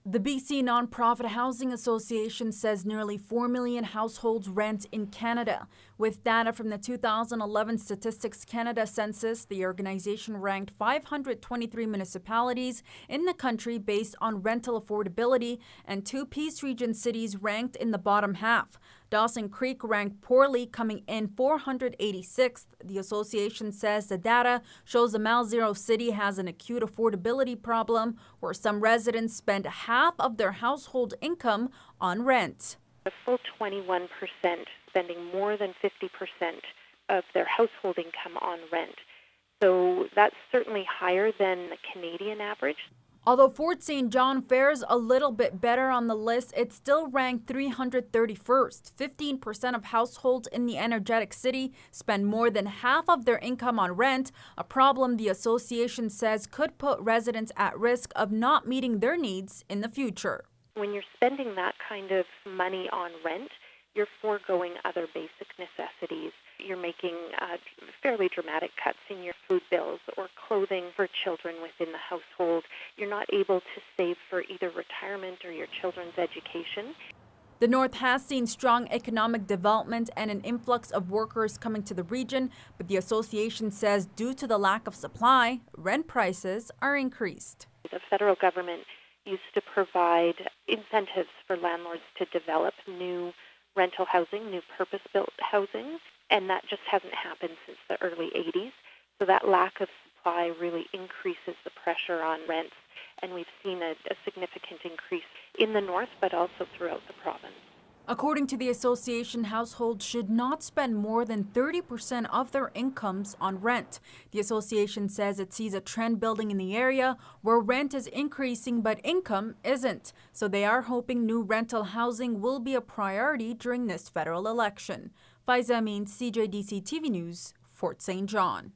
The BC Nonprofit Housing Association says nearly 4 million households rent in Canada. With data from the 2011 Statistics Canada census, the organization ranked 523 municipalities in the country based on rental affordability, and two Peace Region cities ranked in the bottom half. Dawson Creek ranked poorly, coming in 486th. The association says the data shows the Malzero city has an acute affordability problem where some residents spend half of their household income on rent. A full 21% spending more than 50% of their household income on rent. So that's certainly higher than the Canadian average. Although Fort St. John fares a little bit better on the list, it's still ranked 331st. 15% of households in the energetic city spend more than half of their income on rent, a problem the association says could put residents at risk of not meeting their needs in the future. When you're spending that kind of money on rent, you're foregoing other basic necessities. You're making fairly dramatic cuts in your food bills or clothing for children within the household. You're not able to save for either retirement or your children's education. The North has seen strong economic development and an influx of workers coming to the region, but the association says due to the lack of supply, rent prices are increased. The federal government used to provide incentives for landlords to develop new rental housing, new purpose-built housing, and that just hasn't happened since the early 80s. So that lack of supply really increases the pressure on rents, and we've seen a significant increase in the north, but also throughout the province. According to the association, households should not spend more than 30% of their incomes on rent. The association says it sees a trend building in the area where rent is increasing but income isn't. So they are hoping new rental housing will be a priority during this federal election. Faiza Amin, CJDC-TV News, Fort St. John.